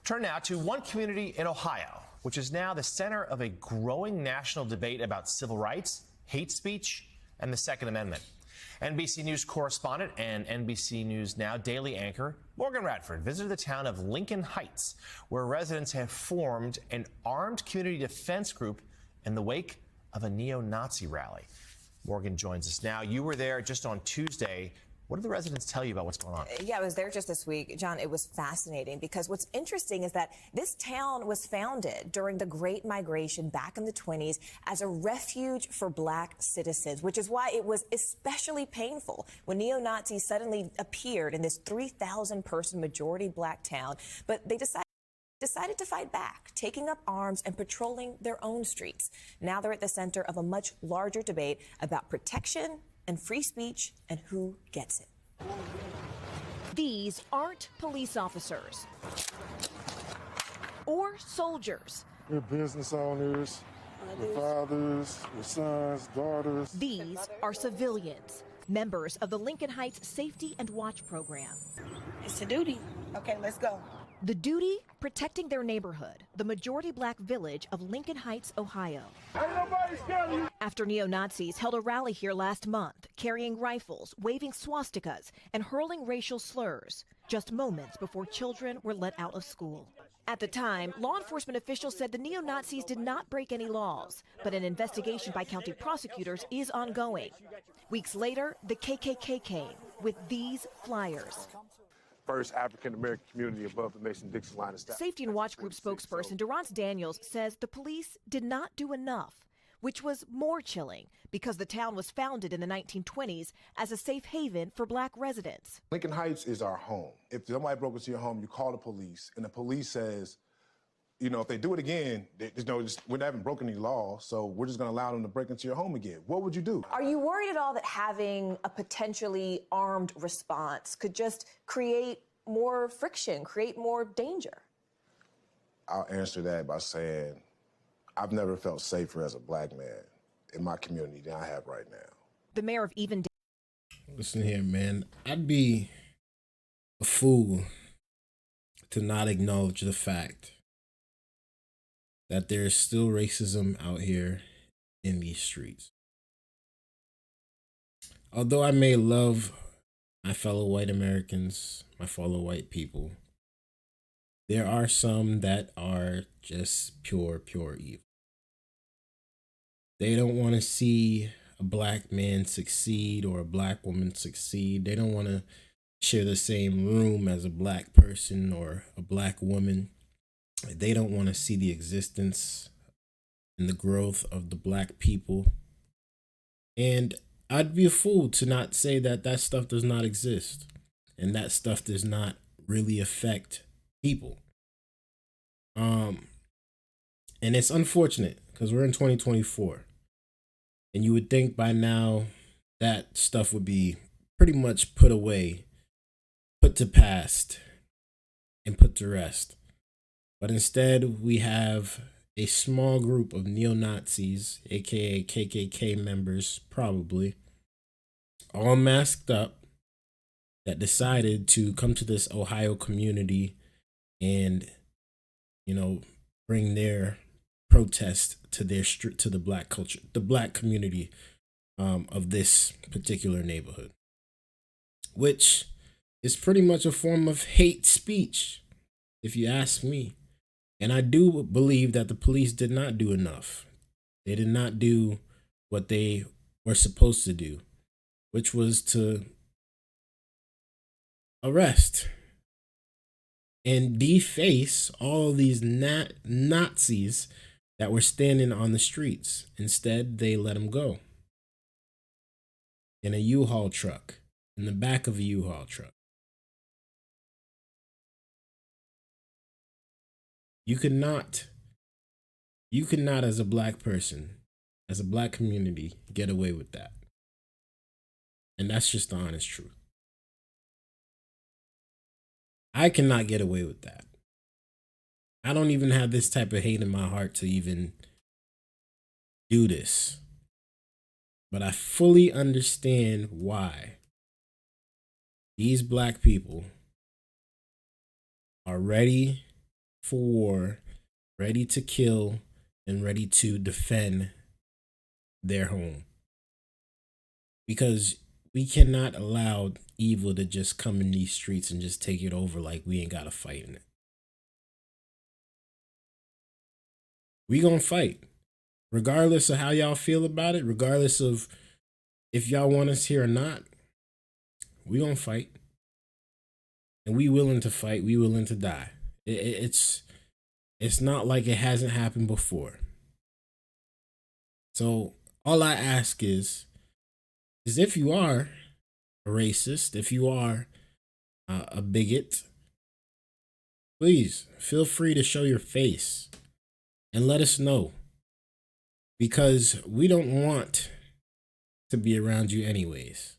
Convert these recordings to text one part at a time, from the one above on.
Turn now to one community in Ohio, which is now the center of a growing national debate about civil rights, hate speech, and the Second Amendment. NBC News correspondent and NBC News Now daily anchor Morgan Radford visited the town of Lincoln Heights, where residents have formed an armed community defense group in the wake of a neo-Nazi rally. Morgan joins us now. You were there just on Tuesday. What did the residents tell you about what's going on? Yeah, I was there just this week. John, it was fascinating because what's interesting is that this town was founded during the Great Migration back in the 20s as a refuge for black citizens, which is why it was especially painful when neo-Nazis suddenly appeared in this 3,000-person majority black town. But they decided to fight back, taking up arms and patrolling their own streets. Now they're at the center of a much larger debate about protection and free speech and who gets it. These aren't police officers or soldiers. They're business owners, their fathers, their sons, daughters. These are civilians, members of the Lincoln Heights Safety and Watch program. It's a duty. Okay, let's go. The duty, protecting their neighborhood, the majority black village of Lincoln Heights, Ohio. After neo-Nazis held a rally here last month, carrying rifles, waving swastikas, and hurling racial slurs, just moments before children were let out of school. At the time, law enforcement officials said the neo-Nazis did not break any laws, but an investigation by county prosecutors is ongoing. Weeks later, the KKK came with these flyers. First African-American community above the Mason-Dixon line of staff. Safety and Watch Group spokesperson Dgotsauce Daniels says the police did not do enough, which was more chilling because the town was founded in the 1920s as a safe haven for black residents. Lincoln Heights is our home. If somebody broke into your home, you call the police, and the police says, you know, if they do it again, we haven't broken any law, so we're just going to allow them to break into your home again. What would you do? Are you worried at all that having a potentially armed response could just create more friction, create more danger? I'll answer that by saying I've never felt safer as a black man in my community than I have right now. The mayor of Evendale. Listen here, man. I'd be a fool to not acknowledge the fact that there's still racism out here in these streets. Although I may love my fellow white Americans, my fellow white people, there are some that are just pure evil. They don't want to see a black man succeed or a black woman succeed. They don't want to share the same room as a black person or a black woman. They don't want to see the existence and the growth of the black people. And I'd be a fool to not say that that stuff does not exist and that stuff does not really affect people. And it's unfortunate because we're in 2024 and you would think by now that stuff would be pretty much put away, put to past, and put to rest. But instead, we have a small group of neo-Nazis, aka KKK members, probably, all masked up, that decided to come to this Ohio community and, you know, bring their protest to the black culture, the black community of this particular neighborhood, which is pretty much a form of hate speech, if you ask me. And I do believe that the police did not do enough. They did not do what they were supposed to do, which was to arrest and deface all these Nazis that were standing on the streets. Instead, they let them go in a U-Haul truck, in the back of a U-Haul truck. You could not as a black person, as a black community, get away with that. And that's just the honest truth. I cannot get away with that. I don't even have this type of hate in my heart to even do this. But I fully understand why these black people are ready for war, ready to kill, and ready to defend their home. Because we cannot allow evil to just come in these streets and just take it over like we ain't got to fight in it. We gonna fight. Regardless of how y'all feel about it, regardless of if y'all want us here or not, we gonna fight. And we willing to fight, we willing to die. It's not like it hasn't happened before. So all I ask is if you are a racist, if you are a bigot, please feel free to show your face and let us know. Because we don't want to be around you anyways.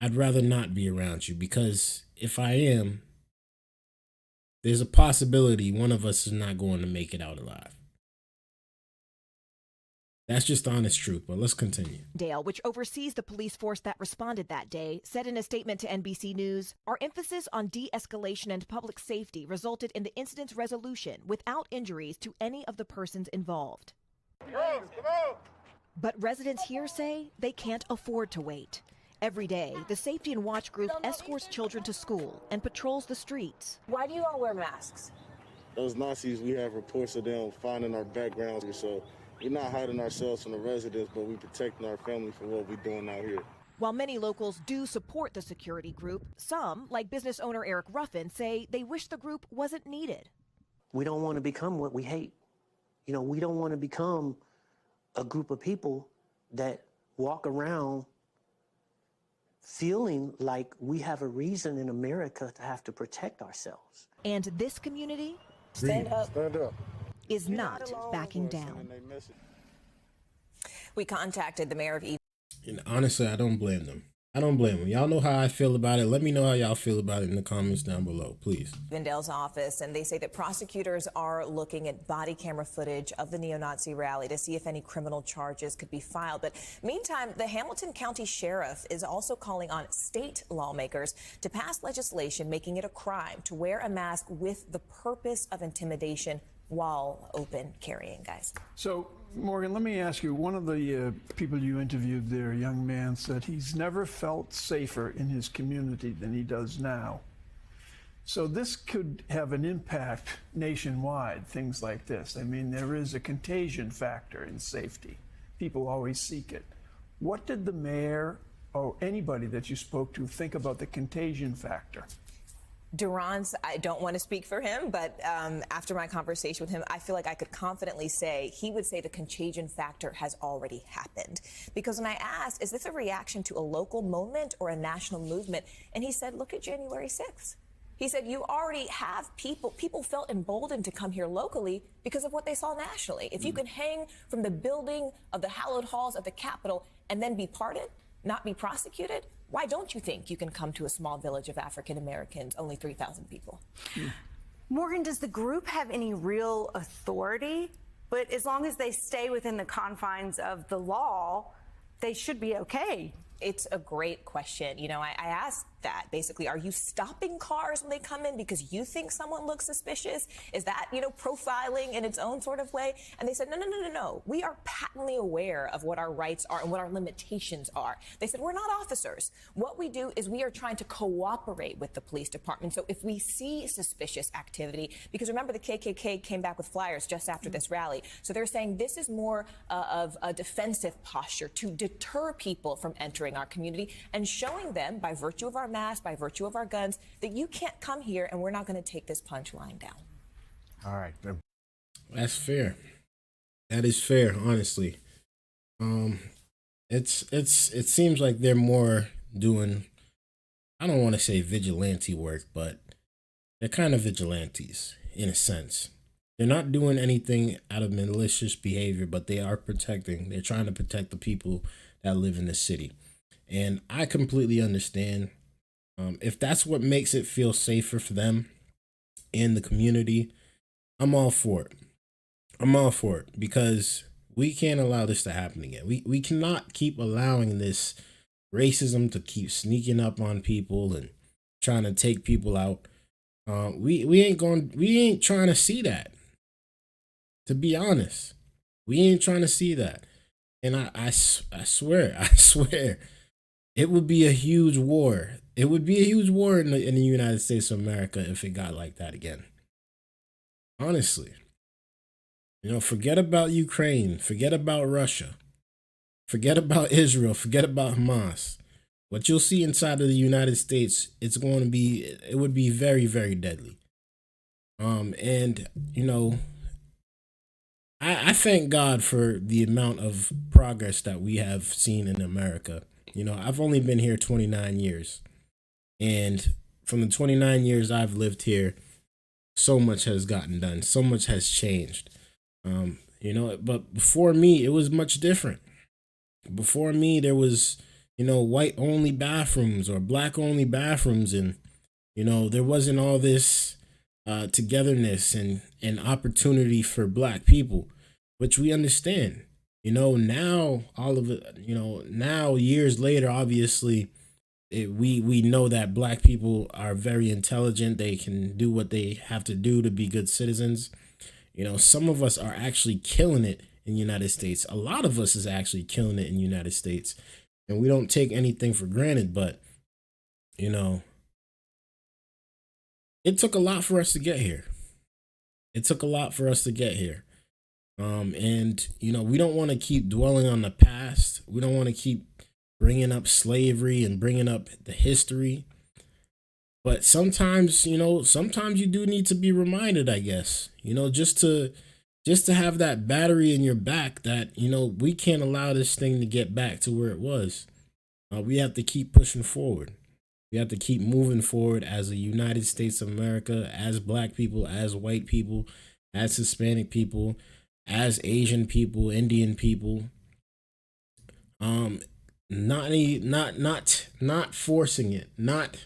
I'd rather not be around you, because if I am, there's a possibility one of us is not going to make it out alive. That's just the honest truth, but let's continue. Dale, which oversees the police force that responded that day, said in a statement to NBC News, "Our emphasis on de-escalation and public safety resulted in the incident's resolution without injuries to any of the persons involved." But residents here say they can't afford to wait. Every day, the Safety and Watch group escorts children to school and patrols the streets. Why do you all wear masks? Those Nazis, we have reports of them finding our backgrounds, so we're not hiding ourselves from the residents, but we're protecting our family from what we're doing out here. While many locals do support the security group, some, like business owner Eric Ruffin, say they wish the group wasn't needed. We don't want to become what we hate. You know, we don't want to become a group of people that walk around feeling like we have a reason in America to have to protect ourselves. And this community Stand up. Stand up. is not backing down. We contacted the mayor of And honestly, I don't blame them. I don't blame them. Y'all know how I feel about it. Let me know how y'all feel about it in the comments down below, please. Dale's office, and they say that prosecutors are looking at body camera footage of the neo-Nazi rally to see if any criminal charges could be filed. But meantime, the Hamilton County Sheriff is also calling on state lawmakers to pass legislation making it a crime to wear a mask with the purpose of intimidation while open carrying, guys. So, Morgan, let me ask you, one of the people you interviewed there, a young man, said he's never felt safer in his community than he does now. So this could have an impact nationwide, things like this. I mean, there is a contagion factor in safety. People always seek it. What did the mayor or anybody that you spoke to think about the contagion factor? Durance, I don't want to speak for him, but after my conversation with him, I feel like I could confidently say he would say the contagion factor has already happened. Because when I asked, is this a reaction to a local moment or a national movement? And he said, look at January 6th. He said, you already have people felt emboldened to come here locally because of what they saw nationally. If you can hang from the building of the hallowed halls of the Capitol and then be pardoned, not be prosecuted, why don't you think you can come to a small village of African Americans, only 3,000 people? Morgan, does the group have any real authority? But as long as they stay within the confines of the law, they should be okay. It's a great question. You know, I asked that basically, are you stopping cars when they come in because you think someone looks suspicious? Is that, you know, profiling in its own sort of way? And they said, no. We are patently aware of what our rights are and what our limitations are. They said, we're not officers. What we do is we are trying to cooperate with the police department. So if we see suspicious activity, because remember the KKK came back with flyers just after this rally. So they're saying this is more of a defensive posture to deter people from entering our community and showing them by virtue of our masks, by virtue of our guns, that you can't come here and we're not going to take this punch lying down. All right. That's fair. That is fair, honestly. It seems like they're more doing, I don't want to say vigilante work, but they're kind of vigilantes in a sense. They're not doing anything out of malicious behavior, but they're trying to protect the people that live in the city. And I completely understand. If that's what makes it feel safer for them in the community, I'm all for it. I'm all for it because we can't allow this to happen again. We cannot keep allowing this racism to keep sneaking up on people and trying to take people out. We ain't trying to see that. To be honest, we ain't trying to see that. And I swear, it would be a huge war. It would be a huge war in the United States of America if it got like that again. Honestly, forget about Ukraine, forget about Russia, forget about Israel, forget about Hamas. What you'll see inside of the United States, it would be very, very deadly. And I thank God for the amount of progress that we have seen in America. I've only been here 29 years. And from the 29 years I've lived here, so much has gotten done. So much has changed. But before me, it was much different. Before me, there was, white only bathrooms or black only bathrooms. And, there wasn't all this togetherness and opportunity for black people, which we understand. Now all of it, now years later, obviously, we know that black people are very intelligent. They can do what they have to do to be good citizens. Some of us are actually killing it in the United States. A lot of us is actually killing it in the United States, and we don't take anything for granted. But it took a lot for us to get here. And we don't want to keep dwelling on the past. We don't want to keep bringing up slavery and bringing up the history. But sometimes you do need to be reminded, I guess, just to have that battery in your back that, we can't allow this thing to get back to where it was. We have to keep pushing forward. We have to keep moving forward as a United States of America, as black people, as white people, as Hispanic people, as Asian people, Indian people. Not forcing it, not,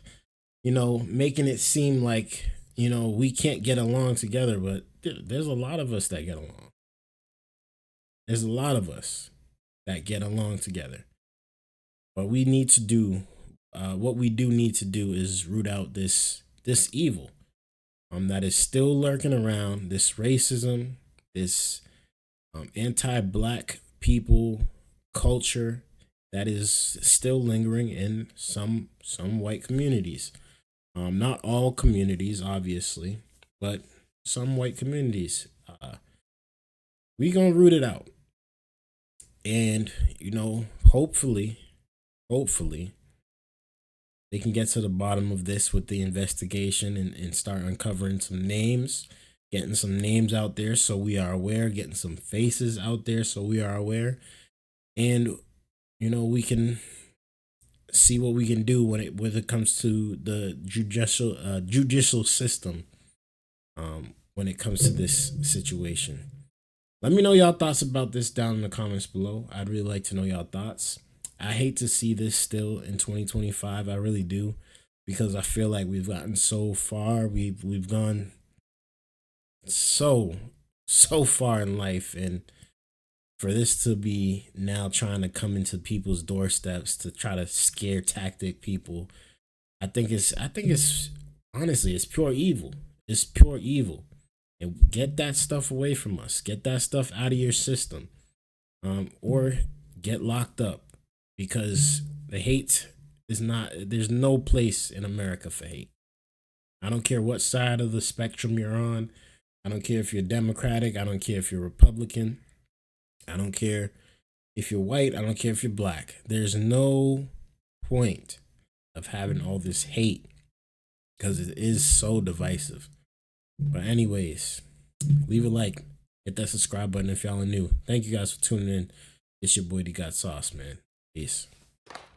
making it seem like, we can't get along together, but there's a lot of us that get along. There's a lot of us that get along together. But we need to do, what we do need to do is root out this evil that is still lurking around, this racism, this anti-black people culture that is still lingering in some white communities. Not all communities, obviously, but some white communities. We gonna root it out. And, hopefully, they can get to the bottom of this with the investigation and start uncovering some names, getting some names out there so we are aware, getting some faces out there so we are aware. And, we can see what we can do when it comes to the judicial system when it comes to this situation. Let me know y'all thoughts about this down in the comments below. I'd really like to know y'all thoughts. I hate to see this still in 2025. I really do, because I feel like we've gotten so far. We've gone so far in life, and for this to be now trying to come into people's doorsteps to try to scare tactic people, I think it's honestly, it's pure evil. It's pure evil. And get that stuff away from us. Get that stuff out of your system, or get locked up, because the hate is not. There's no place in America for hate. I don't care what side of the spectrum you're on. I don't care if you're Democratic. I don't care if you're Republican. I don't care if you're white. I don't care if you're black. There's no point of having all this hate, because it is so divisive. But anyways, leave a like, hit that subscribe button if y'all are new. Thank you guys for tuning in. It's your boy Dgotsauce, man. Peace.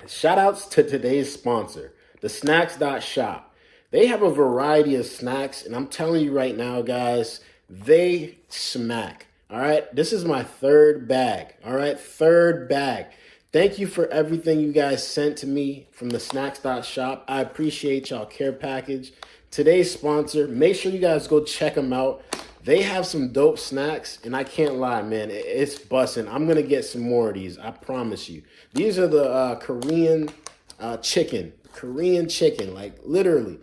Shout outs to today's sponsor, the Snacks.shop. They have a variety of snacks, and I'm telling you right now, guys, they smack. All right, this is my third bag. All right, third bag. Thank you for everything you guys sent to me from the Snacks.shop. I appreciate y'all care package. Today's sponsor, make sure you guys go check them out. They have some dope snacks, and I can't lie, man, it's busting. I'm going to get some more of these, I promise you. These are the Korean chicken, like literally.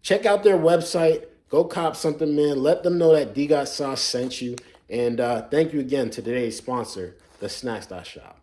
check out their website. Go cop something, man. Let them know that Dgotsauce sent you. And thank you again to today's sponsor, the Snacks.shop.